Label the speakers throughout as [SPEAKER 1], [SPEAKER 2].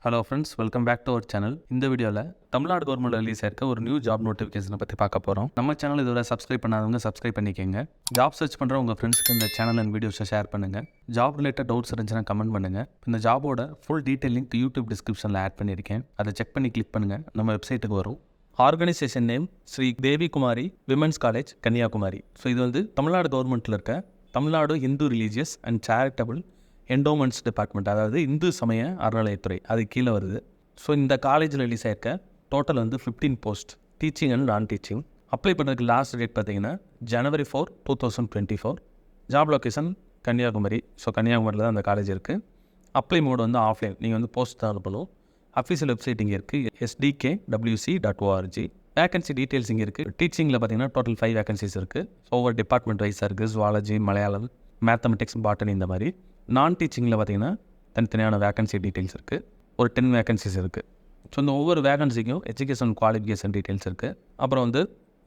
[SPEAKER 1] Hello friends, welcome back to our channel. இந்த வீடியோவில் Tamil Nadu government release ஆயிருக்க ஒரு நியூ ஜாப் நோட்டிஃபிகேஷனை பற்றி பார்க்க போகிறோம். நம்ம சேனல் இதுவரை சப்ஸ்கிரைப் பண்ணாதவங்க சப்ஸ்கிரைப் பண்ணிக்கோங்க. ஜாப் சர்ச் பண்ணுற உங்கள் ஃப்ரெண்ட்ஸ்க்கு இந்த சேனல் அண்ட் வீடியோஸை ஷேர் பண்ணுங்கள். ஜாப் ரிலேட்டட் டவுட்ஸ் இருந்துச்சுன்னா கமெண்ட் பண்ணுங்கள். இந்த ஜாபோட ஃபுல் டீட்டெயில் லிங்க் யூடியூப் டிஸ்கிரிப்ஷனில் ஆட் பண்ணியிருக்கேன். அதை செக் பண்ணி கிளிக் பண்ணுங்கள், நம்ம வெப்சைட்டுக்கு வரும். ஆர்கனைசேஷன் நேம் ஸ்ரீ தேவி குமாரி விமென்ஸ் காலேஜ், கன்னியாகுமரி. ஸோ இது வந்து தமிழ்நாடு கவர்மெண்ட்டில் இருக்க Tamil Nadu Hindu religious and charitable endowments department, அதாவது இந்து சமய அறநிலையத்துறை, அது கீழே வருது. ஸோ இந்த காலேஜில் ரிலீஸ் ஆயிருக்க டோட்டல் வந்து 15 post, teaching and non teaching. Apply பண்ணுறதுக்கு லாஸ்ட் டேட் பார்த்தீங்கன்னா January 4, 2024. Job location Kanyakumari. So கன்னியாகுமரியில் தான் அந்த காலேஜ் இருக்குது. அப்ளை மோட் வந்து ஆஃப்லைன், நீங்கள் வந்து போஸ்ட் தான் அனுப்பணும். அஃபீஷியல் வெப்சைட் இங்கே இருக்குது, sdkwc.org. வேகன்சி டீட்டெயில்ஸ் இங்கே இருக்குது. டீச்சிங்கில் பார்த்தீங்கன்னா டோட்டல் 5 வேகன்சிஸ் இருக்குது. ஸோ ஒவ்வொரு டிபார்ட்மெண்ட் வைஸாக இருக்குது, ஜுவாலஜி, மலையாளம், மேத்தமெட்டிக்ஸ், பாட்டனி, இந்த மாதிரி. நான் டீச்சிங்கில் பார்த்தீங்கன்னா தனித்தனியான வேகன்சி டீட்டெயில்ஸ் இருக்குது. ஒரு 10 வேகன்சிஸ் இருக்குது. ஸோ இந்த ஒவ்வொரு வேகன்சிக்கும் எஜுகேஷன் குவாலிஃபிகேஷன் டீட்டெயில்ஸ் இருக்குது. அப்புறம் வந்து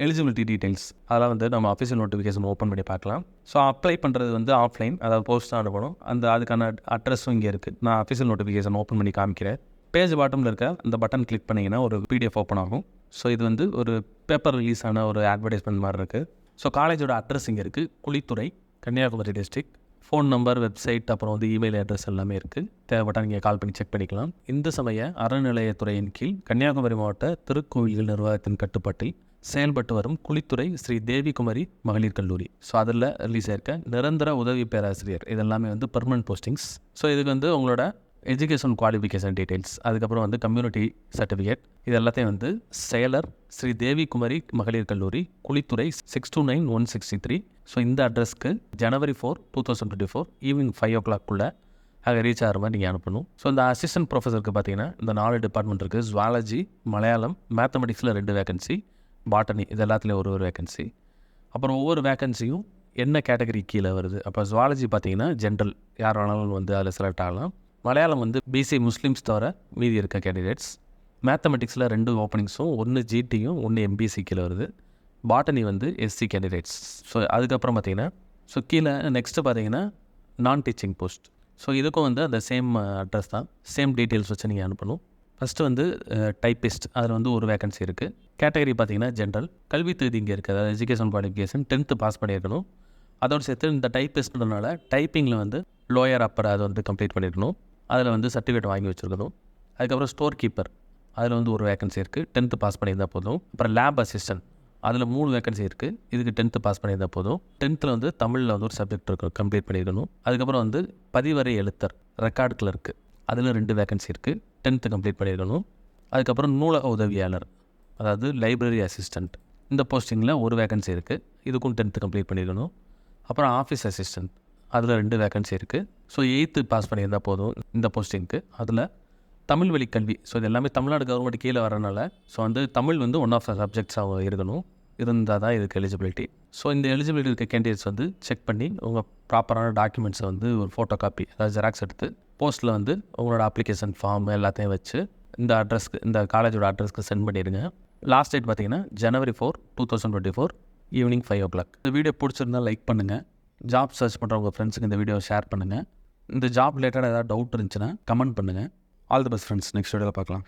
[SPEAKER 1] எலிஜிபிலிட்டி டீட்டெயில்ஸ், அதெல்லாம் வந்து நம்ம அஃபீஷியல் நோட்டிஃபிகேஷன் ஓப்பன் பண்ணி பார்க்கலாம். ஸோ அப்ளை பண்ணுறது வந்து ஆஃப்லைன், அதாவது போஸ்ட் தான் அனுப்பணும். அதுக்கான அட்ரஸும் இங்கே இருக்குது. நான் அஃபீஷியல் நோட்டிஃபிகேஷன் ஓப்பன் பண்ணி காமிக்கிறேன். பேஜ் பாட்டமில் இருக்க அந்த பட்டன் கிளிக் பண்ணிங்கன்னா ஒரு PDF ஓப்பன் ஆகும். ஸோ இது வந்து ஒரு பேப்பர் ரிலீஸ் ஆன ஒரு அட்வர்டைஸ்மெண்ட் மாதிரி இருக்குது. ஸோ காலேஜோட அட்ரஸ் இங்கே இருக்குது, Kuzhithurai, Kanyakumari district. Phone number, website, அப்புறம் வந்து இமெயில் அட்ரஸ் எல்லாமே இருக்குது. தேவைப்பட்டால் நீங்கள் கால் பண்ணி செக் பண்ணிக்கலாம். இந்து சமய அறநிலையத்துறையின் கீழ் கன்னியாகுமரி மாவட்ட திருக்கோயில்கள் நிர்வாகத்தின் கட்டுப்பாட்டில் செயல்பட்டு வரும் குளித்துறை ஸ்ரீ தேவி குமாரி மகளிர் கல்லூரி. ஸோ அதில் ரிலீஸ் ஆயிருக்க நிரந்தர உதவி பேராசிரியர், இதெல்லாமே வந்து பெர்மனன்ட் போஸ்டிங்ஸ். ஸோ இதுக்கு வந்து உங்களோட எஜுகேஷன் குவாலிஃபிகேஷன் டீட்டெயில்ஸ், அதுக்கப்புறம் வந்து கம்யூனிட்டி சர்டிஃபிகேட், இது எல்லாத்தையும் வந்து செயலர் ஸ்ரீ தேவி குமாரி மகளிர் கல்லூரி, குளித்துறை 629163. ஸோ இந்த அட்ரஸ்க்கு January 4, 2024 ஈவினிங் 5 o'clock அங்கே ரீச் ஆகிற மாதிரி நீங்கள் அனுப்பணும். ஸோ இந்த அசிஸ்டன்ட் ப்ரொஃபஸருக்கு பார்த்தீங்கன்னா இந்த 4 டிபார்ட்மெண்ட் இருக்குது. ஜுவாலஜி, மலையாளம், மேத்தமெட்டிக்ஸில் 2 வேகன்சி, பாட்டனி, இது எல்லாத்துலேயும் ஒரு வேகன்சி. அப்புறம் ஒவ்வொரு வேகன்சியும் என்ன கேட்டகரி கீழே வருது. அப்போ ஜுவாலஜி பார்த்தீங்கன்னா ஜென்ரல், யார் வேணாலும் வந்து அதில் செலக்ட் ஆகலாம். மலையாளம் வந்து BC முஸ்லீம்ஸ் தவிர மீதி இருக்க கேண்டிடேட்ஸ். மேத்தமெட்டிக்ஸில் 2 ஓப்பனிங்ஸும், 1 GTயும் 1 MBC கீழே வருது. பாட்டனி வந்து SC கேண்டிடேட்ஸ். ஸோ அதுக்கப்புறம் பார்த்தீங்கன்னா கீழே நெக்ஸ்ட்டு பார்த்தீங்கன்னா நான் டீச்சிங் போஸ்ட். ஸோ இதுக்கும் வந்து அந்த சேம் அட்ரஸ் தான், சேம் டீட்டெயில்ஸ் வச்சு நீங்கள் அனுப்பணும். ஃபஸ்ட்டு வந்து டைப்பிஸ்ட், அதில் வந்து ஒரு வேகன்சி இருக்குது. கேட்டகரி பார்த்தீங்கன்னா ஜென்ரல். கல்வி தகுதி இங்கே இருக்குது, அதாவது எஜுகேஷன் குவாலிஃபிகேஷன் 10th பாஸ் பண்ணியிருக்கணும். அதோடு சேர்த்து இந்த டைப்பிஸ்ட்னால டைப்பிங்கில் வந்து லோயர் அப்பர் அதை வந்து கம்ப்ளீட் பண்ணியிருக்கணும். அதில் வந்து சர்டிஃபிகேட் வாங்கி வச்சுருக்கணும். அதுக்கப்புறம் ஸ்டோர் கீப்பர், அதில் வந்து ஒரு வேகன்சி இருக்குது, 10th பாஸ் பண்ணியிருந்தால் போதும். அப்புறம் லேப் அசிஸ்டன்ட், அதில் 3 வேகன்சி இருக்குது. இதுக்கு 10th பாஸ் பண்ணியிருந்தால் போதும். 10th வந்து தமிழில் வந்து ஒரு சப்ஜெக்ட் இருக்கும், கம்ப்ளீட் பண்ணியிருக்கணும். அதுக்கப்புறம் வந்து பதிவறை எழுத்தர், ரெக்கார்டு கிளர்க்கு, அதில் 2 வேகன்சி இருக்குது, 10th கம்ப்ளீட் பண்ணியிருக்கணும். அதுக்கப்புறம் நூலக உதவியாளர், அதாவது லைப்ரரி அசிஸ்டண்ட், இந்த போஸ்டிங்கில் ஒரு வேகன்சி இருக்குது, இதுக்கும் 10th கம்ப்ளீட் பண்ணியிருக்கணும். அப்புறம் ஆஃபீஸ் அசிஸ்டண்ட், அதில் 2 வேகன்சி இருக்குது. ஸோ 8th பாஸ் பண்ணியிருந்தால் போதும் இந்த போஸ்டிங்க்கு. அதில் தமிழ் வழி கல்வி, ஸோ இது எல்லாமே தமிழ்நாடு கவர்மெண்ட் கீழே வரனால ஸோ வந்து தமிழ் வந்து ஒன் ஆஃப் த சப்ஜெக்ட்ஸாக இருக்கணும், இருந்தால் தான் இதுக்கு எலிஜிபிலிட்டி. ஸோ இந்த எலிஜிபிலிட்டி இருக்க கேண்டிடேட்ஸ் வந்து செக் பண்ணி உங்கள் ப்ராப்பரான டாக்குமெண்ட்ஸை வந்து ஒரு ஃபோட்டோ காப்பி, அதாவது ஜெராக்ஸ் எடுத்து போஸ்ட்டில் வந்து உங்களோட அப்ளிகேஷன் ஃபார்ம் எல்லாத்தையும் வச்சு இந்த அட்ரஸ்க்கு, இந்த காலேஜோட அட்ரஸ்க்கு சென்ட் பண்ணிடுங்க. லாஸ்ட் டேட் பார்த்தீங்கன்னா January 4, 2024 ஈவினிங் 5 o'clock. இந்த வீடியோ பிடிச்சிருந்தால் லைக் பண்ணுங்கள். ஜாப் சர்ச் பண்ணுற உங்கள் ஃப்ரெண்ட்ஸுக்கு இந்த வீடியோ ஷேர் பண்ணுங்கள். இந்த ஜாப் ரிலேட்டடாக ஏதாவது டவுட் இருந்துச்சுன்னா கமெண்ட் பண்ணுங்கள். All the best friends, next வீடியோவில் பார்க்கலாம்.